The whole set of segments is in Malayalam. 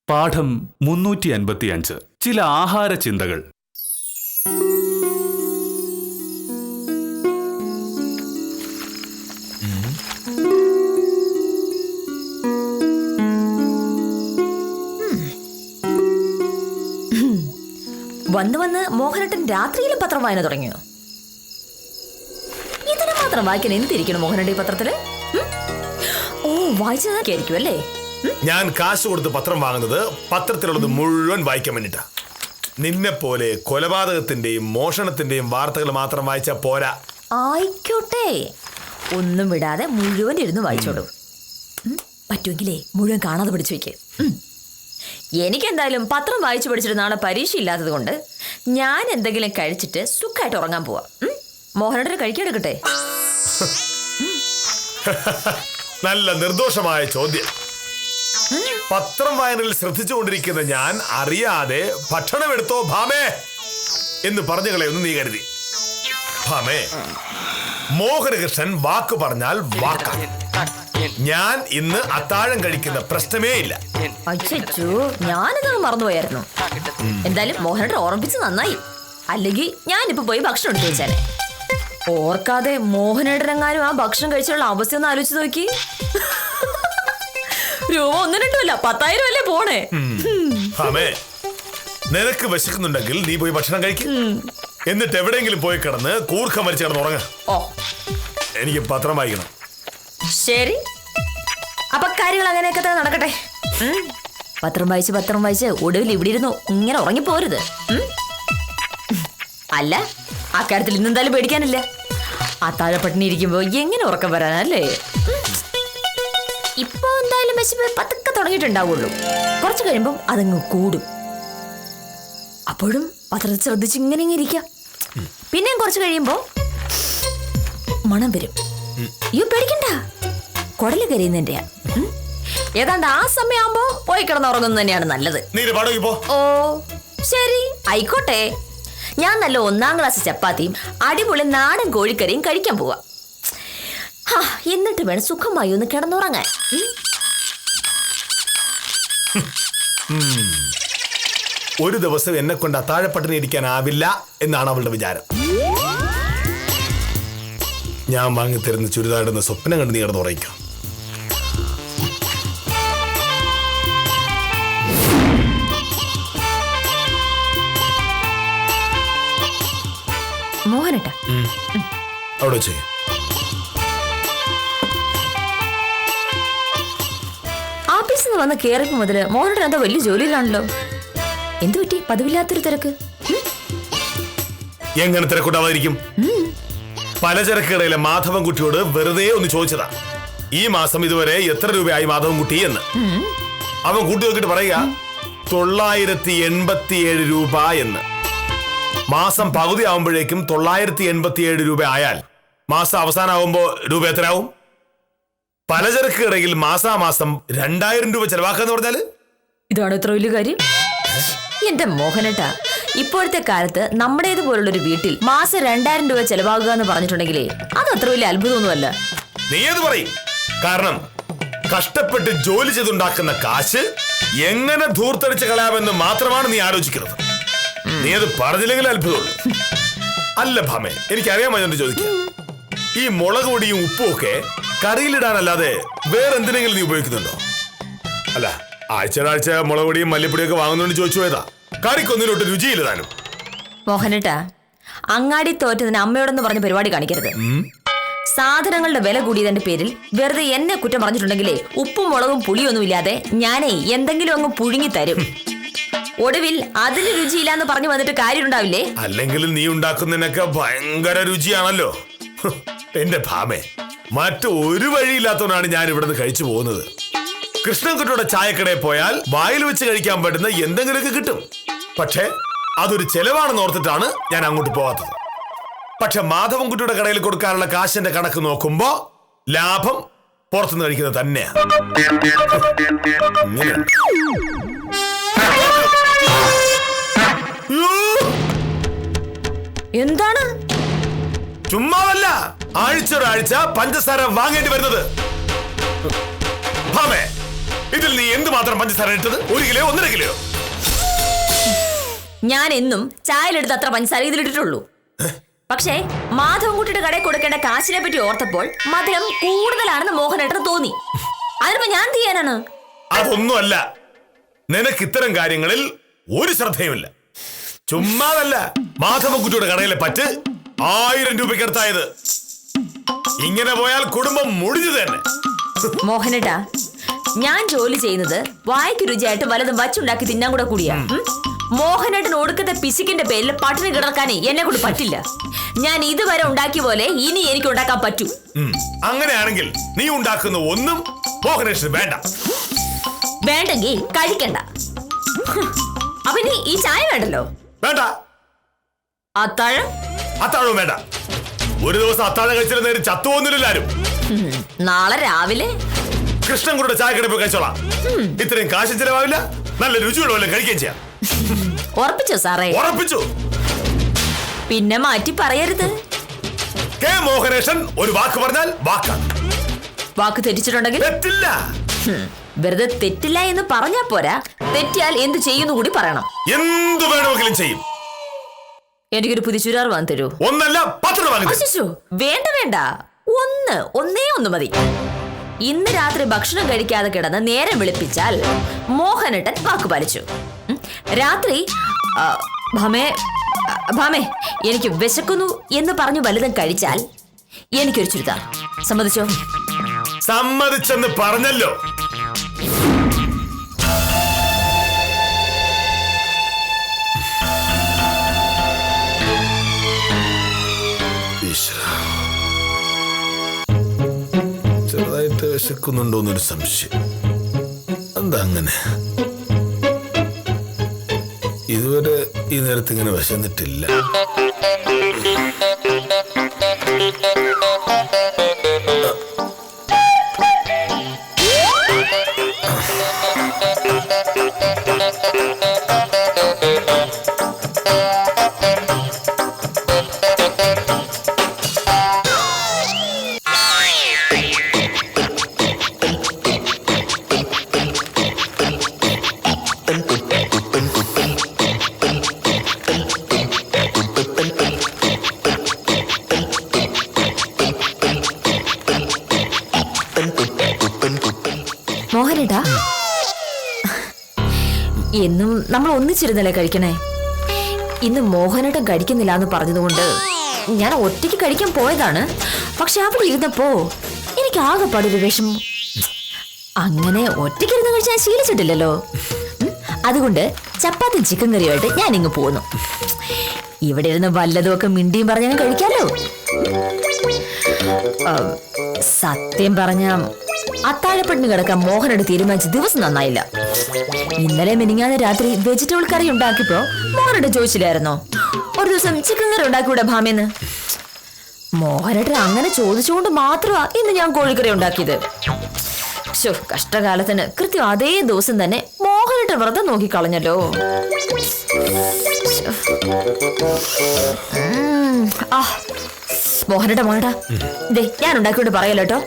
പാഠം 355. ചില ആഹാര ചിന്തകൾ. വന്ന് മോഹനേട്ടൻ രാത്രിയിലും പത്രം വായന തുടങ്ങിയോ? ഇതിനെ മാത്രം വായിക്കാൻ എന്തിരിക്കണം മോഹനേട്ടൻ ഈ പത്രത്തില്? ഓ, വായിച്ചതൊക്കെ ആയിരിക്കും അല്ലേ? ഞാൻ കാശ് കൊടുത്ത് പത്രം വാങ്ങുന്നത് പത്രത്തിലുള്ളത് മുഴുവൻ വായിക്കാൻ വേണ്ടിട്ടാ. നിന്നെ പോലെ കൊലപാതകത്തിന്റെയും മോഷണത്തിന്റെയും വാർത്തകൾ മാത്രം വായിച്ചാ പോരാ. ആയിക്കോട്ടെ, ഒന്നും വിടാതെ മുഴുവൻ ഇരുന്ന് വായിച്ചോളൂ. പറ്റുമെങ്കിലേ മുഴുവൻ കാണാതെ പഠിച്ചു വയ്ക്ക്. എനിക്കെന്തായാലും പത്രം വായിച്ചു പഠിച്ചിട്ട് നാളെ പരീക്ഷ ഇല്ലാത്തത് കൊണ്ട് ഞാൻ എന്തെങ്കിലും കഴിച്ചിട്ട് സുഖമായിട്ട് ഉറങ്ങാൻ പോവാ. മോഹനേട്ടന് കഴിക്കെടുക്കട്ടെ. നല്ല നിർദോഷമായ ചോദ്യം. പത്രം വായനയിൽ ശ്രദ്ധിച്ചുകൊണ്ടിരിക്കുന്ന ഞാൻ അറിയാതെ ഭക്ഷണം എടുത്തോ ഭാമേ എന്ന് പറഞ്ഞു കളയൊന്ന് നീ കരുതി. ഭാമേ, മോഹനകൃഷ്ണൻ വാക്ക് പറഞ്ഞാൽ വാക്കാണ്. ഞാൻ ഇന്ന് അത്താഴം കഴിക്കുന്ന പ്രശ്നമേ ഇല്ല. അയ്യോ, ഞാനിതൊന്നും മറന്നുപോയായിരുന്നു. എന്തായാലും മോഹനേട്ടൻ ഓർമ്മിപ്പിച്ച് നന്നായി. അല്ലെങ്കിൽ ഞാനിപ്പോ പോയി ഭക്ഷണം എടുത്തു വെച്ചാലേ. ഓർക്കാതെ മോഹനേട്ടനെങ്ങാനും ആ ഭക്ഷണം കഴിച്ചുള്ള അവസ്ഥ ഒന്ന് ആലോചിച്ച് നോക്കി. രൂപ 1-2 അല്ല 10,000 അല്ലേ പോണേ. ഭാമേ, നിനക്ക് വിശക്കുന്നുണ്ടെങ്കിൽ നീ പോയി ഭക്ഷണം കഴിക്കും. എന്നിട്ട് എവിടെയെങ്കിലും പോയി കിടന്ന് കൂർക്കം വലിച്ച് കിടന്ന് ഉറങ്ങ. എനിക്ക് പത്രം വായിക്കണം. ശരി, അപ്പൊ കാര്യങ്ങൾ അങ്ങനെയൊക്കെ തന്നെ നടക്കട്ടെ. പത്രം വായിച്ച് ഒടുവിൽ ഇവിടെ ഇരുന്നു ഇങ്ങനെ ഉറങ്ങിപ്പോരുത്. അല്ല, അക്കാര്യത്തിൽ ഇന്നെന്തായാലും പേടിക്കാനില്ല. അത്താഴപ്പട്ടിണി ഇരിക്കുമ്പോ എങ്ങനെ ഉറക്കം വരാനല്ലേ? ഇപ്പൊ എന്തായാലും വിശപ്പ് പതുക്കെ തുടങ്ങിയിട്ടുണ്ടാവുള്ളൂ. കുറച്ച് കഴിയുമ്പം അതങ്ങ് കൂടും. അപ്പോഴും പത്രത്തിൽ ശ്രദ്ധിച്ച് ഇങ്ങനെ ഇരിക്കാം. പിന്നെയും കുറച്ച് കഴിയുമ്പോ മണം വരും. അയ്യോ, പേടിക്കണ്ട, കുടല് കരയുന്നതിന്റെയാ. ഏതാണ്ട് ആ സമയമാകുമ്പോ പോയി കിടന്നുറങ്ങുന്നത് തന്നെയാണ് നല്ലത്. ഓ ശരി, ആയിക്കോട്ടെ. ഞാൻ നല്ല 1-ാം ക്ലാസ് ചപ്പാത്തിയും അടിപൊളി നാടൻ കോഴിക്കറിയും കഴിക്കാൻ പോവാ. എന്നിട്ട് വേണം സുഖമായി ഒന്ന് കിടന്നുറങ്ങാൻ. ഒരു ദിവസം എന്നെ കൊണ്ട് അത്താഴപ്പട്ടിണി ഇരിക്കാനാവില്ല എന്നാണ് അവളുടെ വിചാരം. ഞാൻ വാങ്ങിത്തരുന്ന ചുരിദാറിടുന്ന സ്വപ്നം കണ്ട് നീ കിടന്നുറങ്ങിക്കാം. മോഹനേട്ടാ, അവിടെ ചെയ്യ. ഓഫീസിൽ നിന്ന് വന്ന് കേറിയപ്പോ മുതല് മോഹനേട്ടൻ എന്താ വലിയ ജോലിയിലാണല്ലോ. എന്തു പറ്റി? പതിവില്ലാത്തൊരു തിരക്ക്. എങ്ങനെ തിരക്കുണ്ടാവാതിരിക്കും? പലചരക്കടയിലെ മാധവൻകുട്ടിയോട് വെറുതെ ഒന്ന് ചോദിച്ചതാ, ഈ മാസം ഇതുവരെ എത്ര രൂപയായി മാധവൻകുട്ടി എന്ന്. അവൻ കൂട്ടി നോക്കിട്ട് പറയുക 987 രൂപ എന്ന്. മാസം പകുതി ആവുമ്പോഴേക്കും 987 രൂപ ആയാൽ മാസം അവസാനമാകുമ്പോ രൂപ എത്രയാവും? പലചരക്ക് കടയിൽ മാസാമാസം 2000 രൂപ ചെലവാക്കാന്ന് പറഞ്ഞാല് ഇതാണ് ഇത്ര വലിയ കാര്യം? എന്റെ മോഹനേട്ടാ, ഇപ്പോഴത്തെ കാലത്ത് നമ്മുടേതുപോലുള്ളൊരു വീട്ടിൽ മാസം 2000 രൂപ ചെലവാകുക എന്ന് പറഞ്ഞിട്ടുണ്ടെങ്കിലേ അത് അത്ര വലിയ അത്ഭുതമൊന്നുമല്ല. നീ അത് പറയും. കാരണം കഷ്ടപ്പെട്ട് ജോലി ചെയ്തുണ്ടാക്കുന്ന കാശ് എങ്ങനെ ധൂർത്തടിച്ച് കളയാമെന്ന് മാത്രമാണ് നീ ആലോചിക്കുന്നത്. നീ അത് പറഞ്ഞില്ലെങ്കിൽ അത്ഭുതമുള്ളൂ. അല്ല ഭാമേ, എനിക്കറിയാമെന്ന് ചോദിക്കാം, ഈ മുളക് പൊടിയും ഉപ്പും ഒക്കെ കറിയിലിടാനല്ലാതെ വേറെന്തിനെങ്കിലും നീ ഉപയോഗിക്കുന്നുണ്ടോ? അല്ല, ആഴ്ച മുളക് പൊടിയും മല്ലിപ്പൊടിയും ഒക്കെ വാങ്ങുന്നോണ്ട് ചോദിച്ചു പോയതാ. കറിക്കൊന്നിനോട്ട് രുചിയില്ല താനും. മോഹനേട്ടാ, അങ്ങാടി തോറ്റതിന് അമ്മയോടൊന്ന് പറഞ്ഞ പരിപാടി കാണിക്കരുത്. സാധനങ്ങളുടെ വില കൂടിയതിന്റെ പേരിൽ വെറുതെ എന്നെ കുറ്റം പറഞ്ഞിട്ടുണ്ടെങ്കിലേ ഉപ്പും മുളകും പുളിയൊന്നും ഇല്ലാതെ ഞാനേ എന്തെങ്കിലും അങ്ങ് പുഴുങ്ങി തരും. ഒടുവിൽ അതിന് രുചിയില്ലാന്ന് പറഞ്ഞു വന്നിട്ട് കാര്യമുണ്ടാവില്ലേ? അല്ലെങ്കിലും നീ ഉണ്ടാക്കുന്നതിനൊക്കെ ഭയങ്കര രുചിയാണല്ലോ. എന്റെ ഭാമേ, മറ്റു ഒരു വഴിയില്ലാത്തവനാണ് ഞാൻ ഇവിടുന്ന് കഴിച്ചു പോകുന്നത്. കൃഷ്ണൻകുട്ടിയുടെ ചായക്കടയിൽ പോയാൽ വായിൽ വെച്ച് കഴിക്കാൻ പറ്റുന്ന എന്തെങ്കിലുമൊക്കെ കിട്ടും. പക്ഷേ അതൊരു ചെലവാണെന്ന് ഓർത്തിട്ടാണ് ഞാൻ അങ്ങോട്ട് പോകാത്തത്. പക്ഷെ മാധവൻകുട്ടിയുടെ കടയിൽ കൊടുക്കാനുള്ള കാശിന്റെ കണക്ക് നോക്കുമ്പോ ലാഭം പുറത്തുനിന്ന് കഴിക്കുന്നത് തന്നെയാ. എന്താണ്? ചുമ്മാവല്ല, ആഴ്ച പഞ്ചസാര വാങ്ങേണ്ടി വരുന്നത്. ഭാമേ, ഇതിൽ നീ എന്തുമാത്രം പഞ്ചസാര ഇട്ടത്? 1 കിലോ 1.5 കിലോ? ഞാൻ എന്നും ചായയിലെടുത്ത് അത്ര പഞ്ചസാര ഇതിലിട്ടിട്ടുള്ളൂ. പക്ഷേ മാധവൻകുട്ടിയുടെ കടയിൽ കൊടുക്കേണ്ട കാശിനെ പറ്റി ഓർത്തപ്പോൾ മധുരം കൂടുതലാണെന്ന് മോഹനേട്ടന് തോന്നി. അതിനിപ്പോ ഞാൻ ചെയ്യാനാണ്? അതൊന്നുമല്ല, നിനക്ക് ഇത്തരം കാര്യങ്ങളിൽ ഒരു ശ്രദ്ധയുമില്ല. ചുമ്മാതല്ല മാധവൻകുട്ടിയുടെ കടയിലെ പറ്റ് 1000 രൂപയ്ക്കടുത്തായത്. ഇങ്ങനെ പോയാൽ കുടുംബം മുടിഞ്ഞു തന്നെ. മോഹനേട്ടാ, ഞാൻ ജോലി ചെയ്യുന്നത് വായ്ക്ക് രുചിയായിട്ട് വല്ലതും വച്ചുണ്ടാക്കി തിന്നാൻ കൂടെ കൂടിയാ. മോഹനേട്ടൻ ഒടുക്കത്തെ പിശുക്കിന്റെ പേരിൽ പട്ടിണി കിടക്കാനേ എന്നെ കൊണ്ട് പറ്റില്ല. ഞാൻ ഇതുവരെ ഉണ്ടാക്കിയ പോലെ ഇനി എനിക്ക് ഉണ്ടാക്കാൻ പറ്റൂ. അങ്ങനെയാണെങ്കിൽ നീ ഉണ്ടാക്കുന്ന ഒന്നും മോഹനേഷിന് വേണ്ട. വേണ്ടെങ്കിൽ കഴിക്കണ്ട. അപ്പൊ ഇനി ഈ ചായ വേണ്ടല്ലോ. വേണ്ട. അത്താഴം? അത്താഴവും വേണ്ട. ഒരു ദിവസം അത്താഴം കഴിച്ചാൽ നേരം ചത്തുപോകുന്നില്ല ആരും. നാളെ രാവിലെ കൃഷ്ണൻകുട്ടിയുടെ ചായ കടയിൽ പോയി കഴിച്ചോളാം. ഇത്രയും കാശ് ചിലവാവില്ല, നല്ല രുചിയുള്ള വല്ലതും കഴിക്കുകയും ചെയ്യാം. ഉറപ്പിച്ചോ സാറേ? ഉറപ്പിച്ചു. പിന്നെ മാറ്റി പറയരുത്. കെ മോഹനേഷൻ ഒരു വാക്ക് പറഞ്ഞാൽ വാക്കാണ്. വാക്ക് തെറ്റിച്ചിട്ടുണ്ടെങ്കിൽ തെറ്റില്ല. വെറുതെ തെറ്റില്ല എന്ന് പറഞ്ഞാ പോരാ, തെറ്റിയാൽ എന്ത് ചെയ്യുന്നു കൂടി പറയണം. എന്ത് വേണമെങ്കിലും ചെയ്യും. എനിക്കൊരു പുതിയ ചുരിദാർ വാങ്ങി തരൂ. ഒന്നല്ല 10 വാങ്ങി. വേണ്ട വേണ്ട, ഒന്നേ ഒന്ന് മതി. ഇന്ന് രാത്രി ഭക്ഷണം കഴിക്കാതെ കിടന്ന് നേരം വെളുപ്പിച്ചാൽ മോഹനേട്ടൻ വാക്ക് പാലിച്ചു. രാത്രി ഭാമേ എനിക്ക് വിശക്കുന്നു എന്ന് പറഞ്ഞു വലുതും കഴിച്ചാൽ എനിക്കൊരു ചുരിദാർ. സമ്മതിച്ചോ? സമ്മതിച്ചെന്ന് പറഞ്ഞല്ലോ. ചെറുതായിട്ട് വിശക്കുന്നുണ്ടോന്നൊരു സംശയം. എന്താ അങ്ങനെ? ഇതുവരെ ഈ നേരത്ത് ഇങ്ങനെ വിശന്നിട്ടില്ല. മോഹനേട്ടാ, എന്നും നമ്മൾ ഒന്നിച്ചിരുന്നല്ലേ കഴിക്കണേ. ഇന്ന് മോഹനേട്ടൻ കഴിക്കുന്നില്ല എന്ന് പറഞ്ഞതുകൊണ്ട് ഞാൻ ഒറ്റയ്ക്ക് കഴിക്കാൻ പോയതാണ്. പക്ഷെ അവിടെ ഇരുന്നപ്പോ എനിക്ക് ആകെപ്പാടൊരു വിഷമം. അങ്ങനെ ഒറ്റയ്ക്കിരുന്ന് കഴിച്ചാൽ ശീലിച്ചിട്ടില്ലല്ലോ. അതുകൊണ്ട് ചപ്പാത്തി ചിക്കൻ കറിയുമായിട്ട് ഞാൻ ഇങ്ങ് പോന്നു. ഇവിടെ ഇരുന്ന് വല്ലതുമൊക്കെ മിണ്ടിയും പറഞ്ഞാൽ കഴിക്കാലോ. സത്യം പറഞ്ഞ അത്താഴപ്പെട്ടിന് കിടക്കാൻ മോഹനോട് തീരുമാനിച്ച ദിവസം നന്നായില്ല. ഇന്നലെ മിനിങ്ങാതെ രാത്രി വെജിറ്റബിൾ കറി ഉണ്ടാക്കിയപ്പോ മോഹനോട് ചോദിച്ചില്ലായിരുന്നോ ഒരു ദിവസം ചിക്കൻ കറി ഉണ്ടാക്കിവിടെ ഭാമേന്ന്? മോഹനേട്ടൻ അങ്ങനെ ചോദിച്ചുകൊണ്ട് മാത്രമാ ഇന്ന് ഞാൻ കോഴിക്കറി ഉണ്ടാക്കിയത്. കഷ്ടകാലത്തിന് കൃത്യം അതേ ദിവസം തന്നെ മോഹനേട്ടൻ വ്രതം നോക്കിക്കളഞ്ഞല്ലോ. മോഹനേട്ടാ ദേ ഞാൻ ഉണ്ടാക്കിയോണ്ട് പറയല്ലോ കേട്ടോ.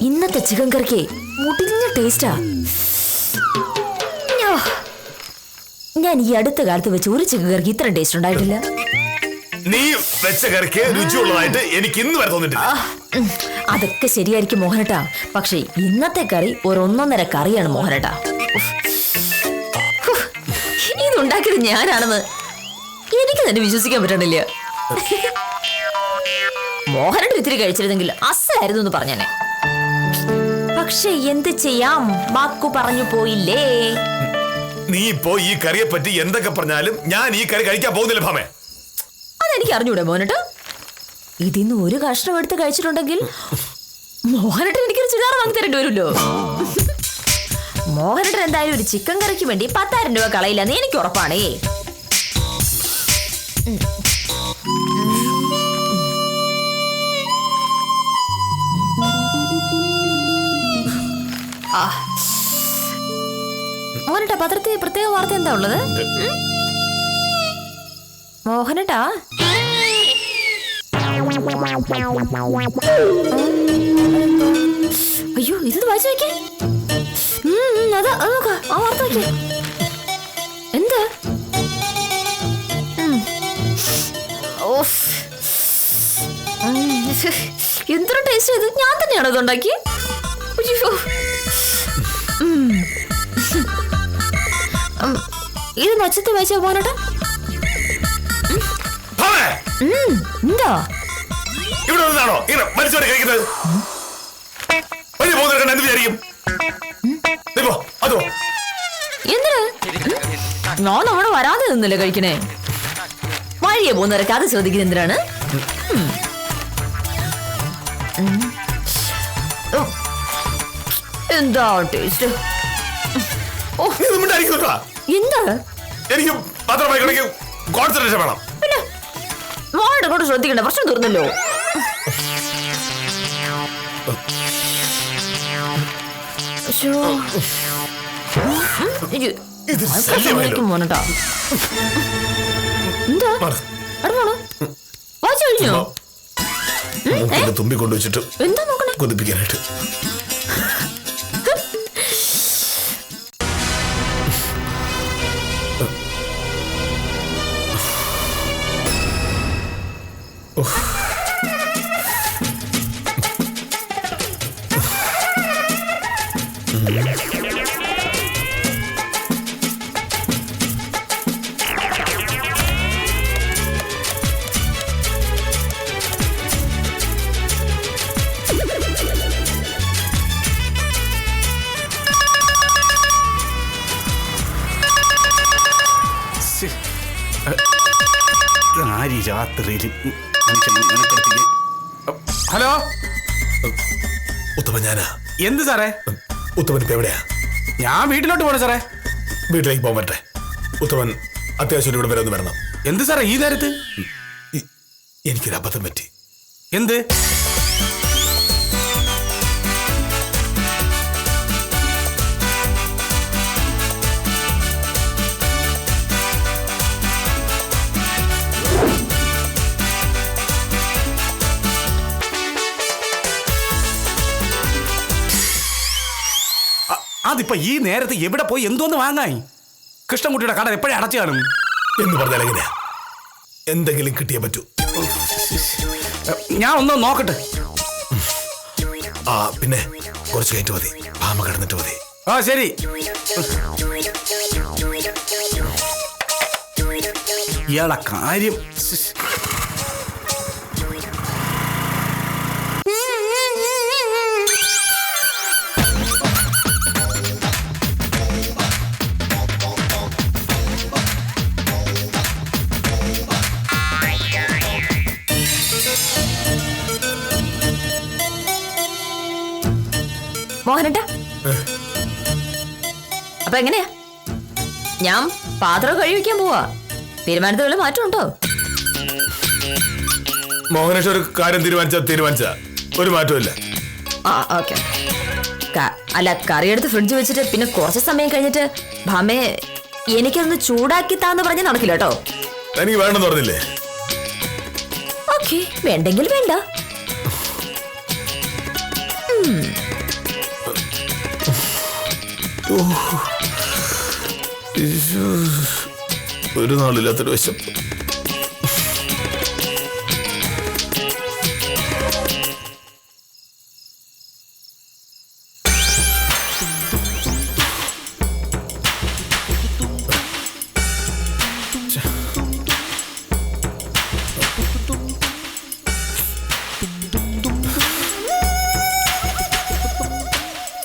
ഇന്നത്തെ ചിക്കൻ കറിക്ക് മുടിഞ്ഞ ടേസ്റ്റാ. ഞാൻ ഈ അടുത്ത കാലത്ത് വെച്ച് ഒരു ചിക്കൻ കറിക്ക് ഇത്ര ടേസ്റ്റ് ഉണ്ടായിട്ടില്ല. നീ വെച്ച കറിക്ക് രുചിയുള്ളതായിട്ട് എനിക്ക് ഇന്ന് വരെ തോന്നിട്ടില്ല. അതൊക്കെ ശരിയായിരിക്കും മോഹനേട്ടാ, പക്ഷെ ഇന്നത്തെ കറി ഒരൊന്നൊന്നര കറിയാണ് മോഹനേട്ടാ. ഇതുണ്ടാക്കിയത് ഞാനാണെന്ന് എനിക്ക് തന്നെ വിശ്വസിക്കാൻ പറ്റണില്ല. മോഹനേട്ടൻ ഇത്തിരി കഴിച്ചിരുന്നെങ്കിൽ അസലായിരുന്നു എന്ന് പറഞ്ഞേനെ. പക്ഷെ എന്ത് ചെയ്യാം, വാക്കു പറഞ്ഞു പോയില്ലേ. നീ ഇപ്പോ ഈ കറിയെ പറ്റി എന്തൊക്കെ പറഞ്ഞാലും ഞാൻ ഈ കറി കഴിക്കാൻ പോകുന്നില്ല ഭാമേ. അതെനിക്ക് അറിഞ്ഞൂടെ മോഹനേട്ടാ? ഇതിന്ന് ഒരു കഷ്ണം എടുത്ത് കഴിച്ചിട്ടുണ്ടെങ്കിൽ മോഹനേട്ടൻ എനിക്കൊരു ചുരിദാർ വാങ്ങി തരേണ്ടി വരുമല്ലോ. മോഹനേട്ടൻ എന്തായാലും ഒരു ചിക്കൻ കറിക്ക് വേണ്ടി 10,000 രൂപ കളയില്ലെന്ന് എനിക്ക് ഉറപ്പാണേ. മോഹനേട്ടാ, പത്രത്തിൽ പ്രത്യേക വാർത്ത എന്താ ഉള്ളത്? മോഹനേട്ടാ, അയ്യോ ഇത് വായിച്ചു നോക്കിയേ. അത് നോക്ക, ആ വാർത്ത നോക്കിയേ. എന്താ? എന്തൊരു ടേസ്റ്റ് ഇത്. ഞാൻ തന്നെയാണോ ഇതുണ്ടാക്കി? ഇത് നക്ഷത്തെ വായിച്ചാ പോകണോട്ടെ. എന്താ ഇവിടെ നിന്നാണോ ഇങ്ങനെ മരിച്ചവരെ കഴിക്കുന്നത്? എന്ത് വിചാരിക്കും? അതോ എന്തിന്? ഞാൻ അവിടെ വരാതെ നിന്നല്ലേ കഴിക്കണേ. വഴിയെ പോകുന്നവരൊക്കെ അത് ചോദിക്കുന്നത് എന്തിനാണ്? എന്താ ടേസ്റ്റ്? എന്താ? എനിക്ക് പത്രമായി കോൺസെൻട്രേഷൻ വേണം. പിന്നെ മോളുടെ കൂടെ ശ്രദ്ധിക്കണ്ട, പ്രശ്നം തീർന്നല്ലോ. മോനട്ടാ എന്താ അടുപ്പാണോ? വായിച്ചു കഴിഞ്ഞോ? തുമ്പി കൊണ്ടുവച്ചിട്ട് എന്താ നോക്കണേ? കൊതിപ്പിക്കാനായിട്ട്. ഹലോ ഉത്തമൻ, ഞാനാ. എന്ത് സാറേ? ഉത്തമൻ ഇപ്പൊ എവിടെയാ? ഞാൻ വീട്ടിലോട്ട് പോണേ സാറേ. വീട്ടിലേക്ക് പോകാൻ പറ്റേ? ഉത്തമൻ അത്യാവശ്യം ഇവിടെ വരെ ഒന്ന് വരണം. എന്ത് സാറേ ഈ നേരത്ത്? എനിക്കൊരു അബദ്ധം പറ്റി. എന്ത്? അതിപ്പോ ഈ നേരത്തെ എവിടെ പോയി എന്തോന്ന് വാങ്ങായി? കൃഷ്ണൻകുട്ടിയുടെ കട എപ്പോഴും അടച്ചു കാണും എന്ന് പറഞ്ഞാൽ എങ്ങനെയാ? എന്തെങ്കിലും കിട്ടിയേ പറ്റൂ. ഞാൻ ഒന്ന് നോക്കട്ടെ. പിന്നെ കുറച്ച് കഴിഞ്ഞിട്ട് മതി. ഭാമ കിടന്നിട്ട് മതി. ആ ശരി. ഇയാളെ കാര്യം. മോഹനട്ടാ, അപ്പൊ എങ്ങനെയാ? ഞാൻ പാത്രം കഴിവിക്കാൻ പോവാ. തീരുമാനത്തിൽ വല്ല മാറ്റം ഉണ്ടോ? മോഹനേഷ് ഒരു കാര്യം തീരുമാനിച്ച ഒരു മാറ്റമില്ല. ഓക്കെ. അല്ല, കറിയെടുത്ത് ഫ്രിഡ്ജ് വെച്ചിട്ട് പിന്നെ കുറച്ച് സമയം കഴിഞ്ഞിട്ട് ഭാമേ എനിക്കൊന്ന് ചൂടാക്കി താന്ന് പറഞ്ഞ് നടക്കില്ല കേട്ടോ. എനിക്ക് വേണ്ടെന്ന് പറഞ്ഞില്ലേ? ഓക്കെ, വേണ്ടെങ്കിൽ വേണ്ട. ഒരു നാളില്ലാത്തൊരു വശം.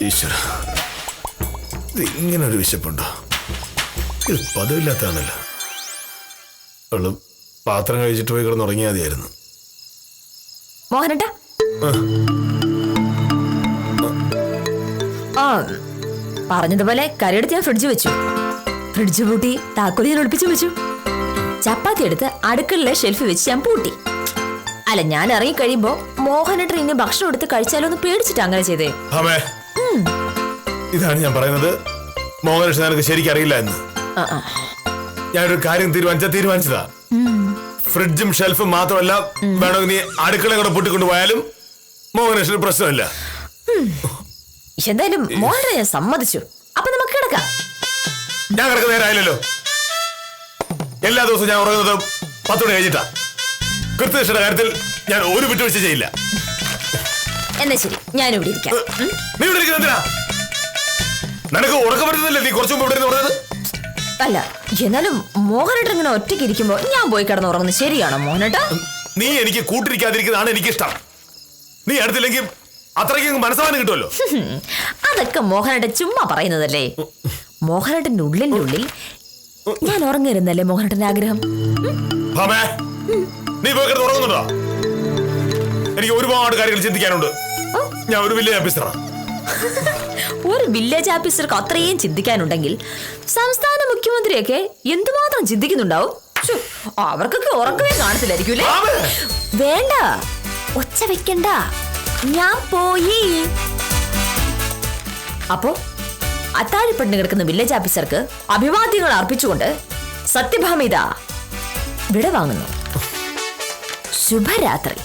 ഈശ്വര, ഇത് ഇങ്ങനെ ഒരു വിശപ്പുണ്ടോ? ഇത് പതിവില്ലാത്താണല്ലോ. അവള് പാത്രം കഴിച്ചിട്ട് പോയി കിടന്ന് ഉറങ്ങിയാൽ മതിയായിരുന്നു. മോഹനട്ടാ, പറഞ്ഞതുപോലെ കറിയെടുത്ത് ഞാൻ ഫ്രിഡ്ജ് വെച്ചു. ഫ്രിഡ്ജ് പൂട്ടി താക്കോല് ഞാൻ ഒളിപ്പിച്ചു വെച്ചു. ചപ്പാത്തി എടുത്ത് അടുക്കളയിലെ ഷെൽഫ് വെച്ച് ഞാൻ പൂട്ടി. അല്ല, ഞാൻ ഇറങ്ങി കഴിയുമ്പോ മോഹനട്ടൻ ഇനി ഭക്ഷണം എടുത്ത് കഴിച്ചാലോ എന്ന് പേടിച്ചിട്ട് അങ്ങനെ ചെയ്തേ. ഇതാണ് ഞാൻ പറയുന്നത്. മോഹനേഷ് നിനക്ക് ശരിക്കും അറിയില്ല എന്ന്. ഞാനൊരു കാര്യം തീരുമാനിച്ചതാ. ഫ്രിഡ്ജും ഷെൽഫും മാത്രമല്ല, വേണമെങ്കിൽ നീ അടുക്കള കൂടെ പൊട്ടിക്കൊണ്ട് പോയാലും മോഹനേഷിന് പ്രശ്നമില്ല. എന്തായാലും മോഹനെ ഞാൻ സമ്മതിച്ചു. അപ്പൊ നമുക്ക് കിടക്കാം. ഞാൻ കിടക്കുന്ന നേരമായില്ലല്ലോ. എല്ലാ ദിവസവും ഞാൻ ഉറങ്ങുന്നത് 10 മണി കഴിഞ്ഞിട്ടാ. കൃത്യനിഷ്ഠയുടെ കാര്യത്തിൽ ഞാൻ ഒരു വിട്ടുവീഴ്ച ചെയ്യില്ല. എന്നാ ശരി, ഞാനിവിടെ ഇരിക്കാം. നീ ഇവിടെ ഇരിക്കുന്നത് എന്തിനാ? നിനക്ക് ഉറക്കം വരുന്നില്ലേ നീ കുറച്ചു മുമ്പ് ഇവിടെ പറഞ്ഞത്? അല്ല, എന്നാലും മോഹനേട്ടൻ ഇങ്ങനെ ഒറ്റയ്ക്ക് ഇരിക്കുമ്പോ ഞാൻ പോയി കിടന്ന് ഉറങ്ങുന്നത് ശരിയാണോ മോഹനേട്ടാ? നീ എനിക്ക് കൂട്ടിരിക്കാതിരിക്കുന്നതാണ് എനിക്കിഷ്ടം. നീ അടുത്തില്ലെങ്കിൽ അത്രയ്ക്ക് മനസ്സാവാനും കിട്ടുമല്ലോ. അതൊക്കെ മോഹനേട്ടൻ ചുമ്മാ പറയുന്നതല്ലേ. മോഹനേട്ടന്റെ ഉള്ളിന്റെ ഉള്ളിൽ ഞാൻ ഉറങ്ങരുന്നല്ലേ മോഹനേട്ടന്റെ ആഗ്രഹം. നീ പോയി കിടന്ന് ഉറങ്ങുന്നുണ്ടോ? എനിക്ക് ഒരുപാട് കാര്യങ്ങൾ ചിന്തിക്കാനുണ്ട്. ഞാൻ ഒരു വില്ലേജ് ഓഫീസറാണ്. ഒരു വില്ലേജ് ഓഫീസർക്ക് അത്രയും ചിന്തിക്കാനുണ്ടെങ്കിൽ സംസ്ഥാന മുഖ്യമന്ത്രിയൊക്കെ എന്തുമാത്രം ചിന്തിക്കുന്നുണ്ടാവും. അവർക്കൊക്കെ ഉറക്കമേ കാണത്തില്ലായിരിക്കൂലേ. വേണ്ട, ഒച്ച വെക്കണ്ട, ഞാൻ പോയി. അപ്പോ അത്താഴിപ്പെട്ടിന് കിടക്കുന്ന വില്ലേജ് ഓഫീസർക്ക് അഭിവാദ്യങ്ങൾ അർപ്പിച്ചുകൊണ്ട് സത്യഭാമിത വിട വാങ്ങുന്നു. ശുഭരാത്രി.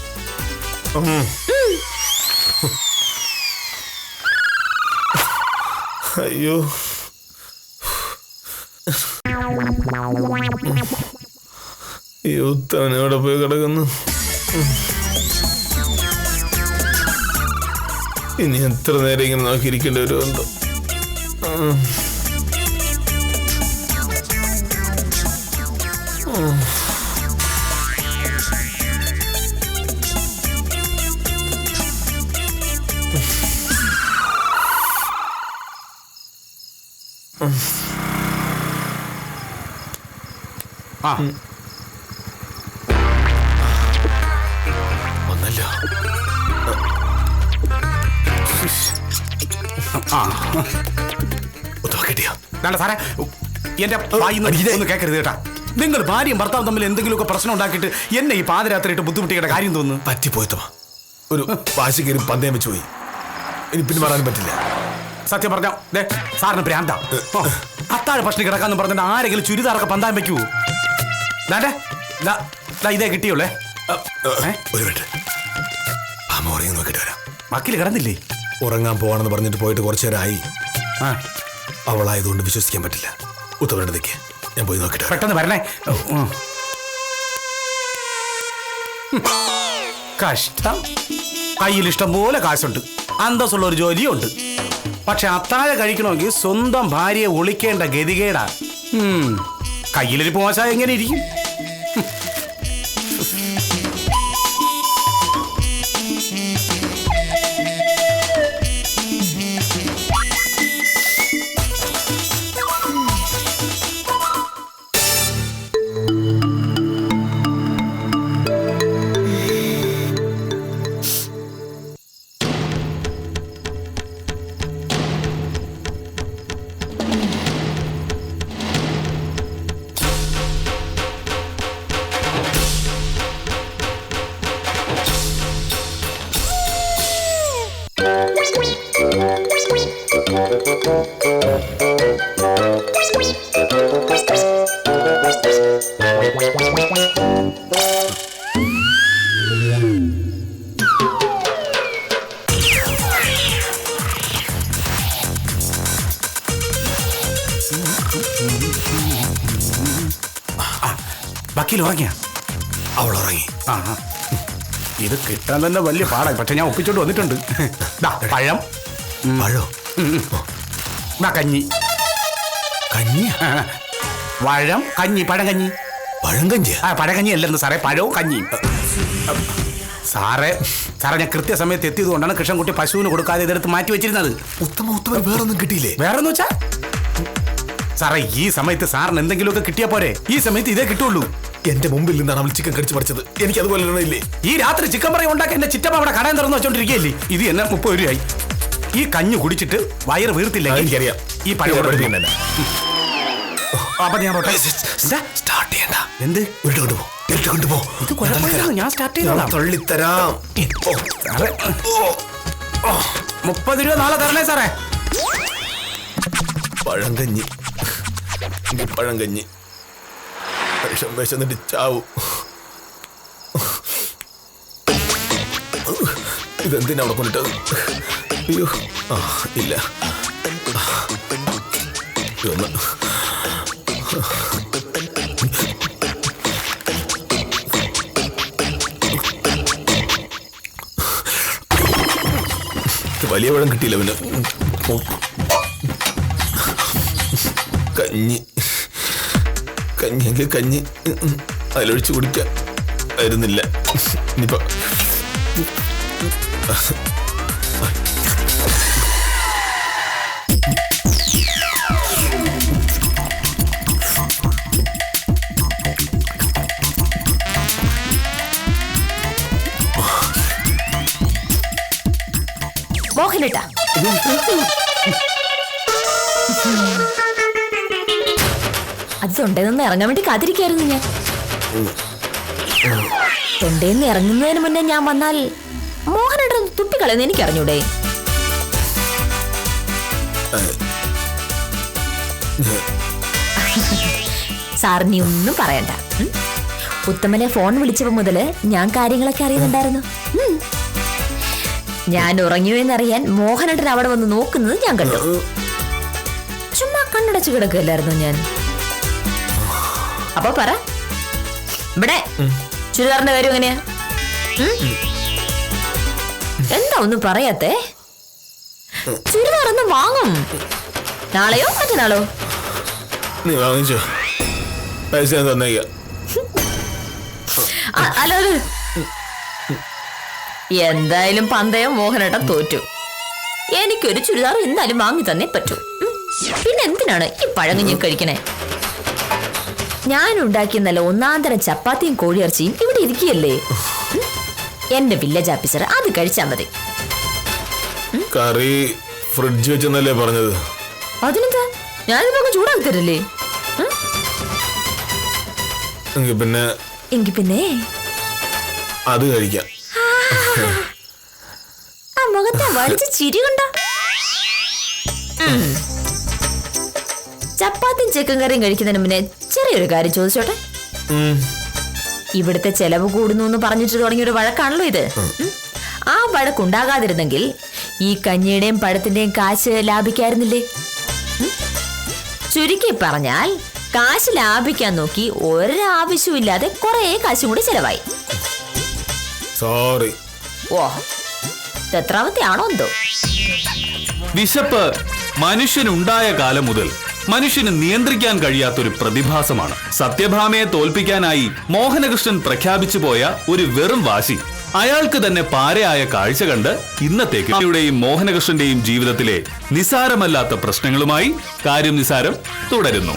അയ്യോ, യുദ്ധവൻ എവിടെ പോയി കിടക്കുന്നു? ഇനി എത്ര നേരം ഇങ്ങനെ നോക്കിയിരിക്കേണ്ടി വരുമെന്തോ. വന്നല്ലോ. സാറേ, എന്റെ ഒന്ന് കേൾക്കരുത് കേട്ടാ. നിങ്ങൾ ഭാര്യയും ഭർത്താവും തമ്മിൽ എന്തെങ്കിലുമൊക്കെ പ്രശ്നം ഉണ്ടാക്കിയിട്ട് എന്നെ ഈ പാതിരാത്രി ഇട്ട് ബുദ്ധിമുട്ടിയുടെ കാര്യം തോന്നുന്നു. പറ്റിപ്പോയത്തോ, ഒരു വാശി കയറി പന്തയം വെച്ച് പോയി. ഇനി പിന്മാറാനും പറ്റില്ല. സത്യം പറഞ്ഞ സാറിന് ഭ്രാന്താ. അത്താഴ ഭക്ഷണം കിടക്കാന്ന് പറഞ്ഞിട്ട് ആരെങ്കിലും ചുരിദാറൊക്കെ പന്താൻ വെക്കൂ. ഇതേ കിട്ടിയുള്ളേ. ഒരു മിനിറ്റ്, ഉറങ്ങി നോക്കിട്ട് വരാം. വക്കീല് കിടന്നില്ലേ? ഉറങ്ങാൻ പോവാണെന്ന് പറഞ്ഞിട്ട് പോയിട്ട് കുറച്ചു നേരമായി. അവളായതുകൊണ്ട് വിശ്വസിക്കാൻ പറ്റില്ല. ഉത്തവരുടെ നിൽക്കുക, ഞാൻ പോയി നോക്കിട്ട് പെട്ടെന്ന് വരണേ. കഷ്ടം. കയ്യിൽ ഇഷ്ടം പോലെ കാശുണ്ട്, അന്തസ്സുള്ള ഒരു ജോലിയും ഉണ്ട്. പക്ഷെ അത്താഴ കഴിക്കണമെങ്കിൽ സ്വന്തം ഭാര്യയെ ഒളിക്കേണ്ട ഗതികേടാ. കയ്യിലൊരു മോശം എങ്ങനെ ഇരിക്കും? വക്കീൽ ഉറങ്ങിയ? അവൾ ഉറങ്ങി. ഇത് കിട്ടാൻ തന്നെ വലിയ പാടായി. പക്ഷെ ഞാൻ ഒപ്പിച്ചോണ്ട് വന്നിട്ടുണ്ട്. പഴം, പഴോ, കഞ്ഞി. കഞ്ഞി? പഴം കഞ്ഞി, പഴങ്കഞ്ഞി. പഴങ്കഞ്ഞി? പഴങ്കഞ്ഞി അല്ലെന്ന് സാറേ, പഴവും കഞ്ഞിയും. സാറേ ഞാൻ കൃത്യസമയത്ത് എത്തിയത് കൊണ്ടാണ് കൃഷ്ണൻകുട്ടി പശുവിന് കൊടുക്കാതെ ഇതെടുത്ത് മാറ്റി വെച്ചിരുന്നത്. ഉത്തമ വേറൊന്നും കിട്ടിയില്ലേ? വേറെന്ന് വെച്ചാ സാറേ, ഈ സമയത്ത് സാറിന് എന്തെങ്കിലുമൊക്കെ കിട്ടിയാ പോരെ? ഈ സമയത്ത് ഇതേ കിട്ടുള്ളൂ. എന്റെ മുമ്പിൽ നിന്നാണ് അവൾ ചിക്കൻ കടിച്ചു പഠിച്ചത്. എനിക്ക് അതുപോലെ ഇല്ലേ? ഈ രാത്രി ചിക്കൻ പറയും ഉണ്ടാക്കി എന്റെ ചിറ്റമ്മ അവിടെ കടയിൽ തുറന്ന് വെച്ചോണ്ടിരിക്കുകയല്ലേ. ഇത് എന്നെ 30 രൂപയായി. ഈ കഞ്ഞി കുടിച്ചിട്ട് വയറ് വീർത്തില്ല. എനിക്കറിയാം. ഈ പഴം അപ്പൊ ഞാൻ സ്റ്റാർട്ട് ചെയ്യണ്ട. എന്ത് കൊണ്ടുപോ. ഇത് കുഴപ്പമില്ല, ഞാൻ സ്റ്റാർട്ട് ചെയ്തോളാം. തള്ളിത്തരാം. 30 രൂപ നാളെ തരണേ സാറേ. പഴങ്കഞ്ഞി, പഴങ്കഞ്ഞി. വിശന്നിട്ട് ചാവും. ഇതെന്തിനാ അവിടെ കൊണ്ടിട്ടത്? അയ്യോ ഇല്ല. ഒന്ന് വലിയ വെള്ളം കിട്ടിയില്ല. പിന്നെ കഞ്ഞിയെങ്കിൽ കഞ്ഞി അതിലൊഴിച്ച് കുടിക്കാൻ വരുന്നില്ല. ഇനിയിപ്പോ മോഹനേട്ടാ, അത് തൊണ്ടേന്ന് ഇറങ്ങാൻ വേണ്ടി കാത്തിരിക്കായിരുന്നു ഞാൻ. തൊണ്ടേന്ന് ഇറങ്ങുന്നതിന് മുന്നേ ഞാൻ വന്നാൽ മോഹനേട്ടൻ തുപ്പിക്കളയെന്ന് എനിക്ക് അറിഞ്ഞൂടെ? സാറിനി ഒന്നും പറയണ്ട. ഉത്തമനെ ഫോൺ വിളിച്ചപ്പോ മുതല് ഞാൻ കാര്യങ്ങളൊക്കെ അറിയുന്നുണ്ടായിരുന്നു. ഞാൻ ഉറങ്ങിയോ എന്നറിയാൻ മോഹനേട്ടൻ അവിടെ വന്ന് നോക്കുന്നത് ഞാൻ കണ്ടു. ചുമ്മാ കണ്ണടച്ച് കിടക്കുകയല്ലായിരുന്നു ഞാൻ. അപ്പൊ പറ, ഇവിടെ ചുരിദാറിന്റെ കാര്യം എങ്ങനെയാ? എന്താ ഒന്നും പറയാത്തേ? ചുരിദാറൊന്നും വാങ്ങും. നാളെയോ മറ്റന്നാളോ? നീ വാങ്ങിച്ചോ, പൈസ ഞാൻ തന്നേക്കാം. അല്ല, എന്തായാലും പന്തയം മോഹനേട്ടൻ തോറ്റു. എനിക്കൊരു ചുരിദാർ എന്തായാലും വാങ്ങി തന്നേ പറ്റൂ. പിന്നെ എന്തിനാണ് ഈ പഴങ്ങഞ്ഞി കഴിക്കണേ? ഞാൻ ഉണ്ടാക്കിയ നല്ല ഒന്നാന്തരം ചപ്പാത്തിയും കോഴിയിറച്ചിയും ഇവിടെ ഇരിക്കുകയല്ലേ. എന്റെ വില്ലേജ് ഓഫീസർ അത് കഴിച്ചാ മതി. കറി ഫ്രിഡ്ജ് വെച്ചെന്നല്ലേ പറഞ്ഞത്? അതിനെന്താ, ഞാനിതൊക്കെ ചൂടാക്കി തരല്ലേ? എങ്കി പിന്നെ അത് കഴിക്കാം. ആ മുഖത്തെ വലിച്ച ചിരി കണ്ട. ചപ്പാത്തിയും ചിക്കൻ കറിയും കഴിക്കുന്നതിന് മുന്നേ ചെറിയൊരു കാര്യം ചോദിച്ചോട്ടെ. ഇവിടുത്തെ ചെലവ് കൂടുന്നു എന്ന് പറഞ്ഞിട്ട് തുടങ്ങിയൊരു വഴക്കാണല്ലോ ഇത്. ആ വഴക്കുണ്ടാകാതിരുന്നെങ്കിൽ ഈ കഞ്ഞിയുടെയും പഴത്തിന്റെയും കാശ് ലാഭിക്കായിരുന്നില്ലേ? ചുരുക്കി പറഞ്ഞാൽ കാശ് ലാഭിക്കാൻ നോക്കി ഒരാവശ്യമില്ലാതെ കുറെ കാശും കൂടി ചെലവായി. സോറി. ഓ, എത്രാമത്തെ ആണോ എന്തോ. വിശപ്പ് മനുഷ്യനുണ്ടായ കാലം മുതൽ മനുഷ്യന് നിയന്ത്രിക്കാൻ കഴിയാത്തൊരു പ്രതിഭാസമാണ്. സത്യഭാമയെ തോൽപ്പിക്കാനായി മോഹനകൃഷ്ണൻ പ്രഖ്യാപിച്ചു പോയ ഒരു വെറും വാശി അയാൾക്ക് തന്നെ പാരയായ കാഴ്ച കണ്ട് ഇന്നത്തേക്ക് മോഹനകൃഷ്ണന്റെയും ജീവിതത്തിലെ നിസാരമല്ലാത്ത പ്രശ്നങ്ങളുമായി കാര്യം നിസാരം തുടരുന്നു.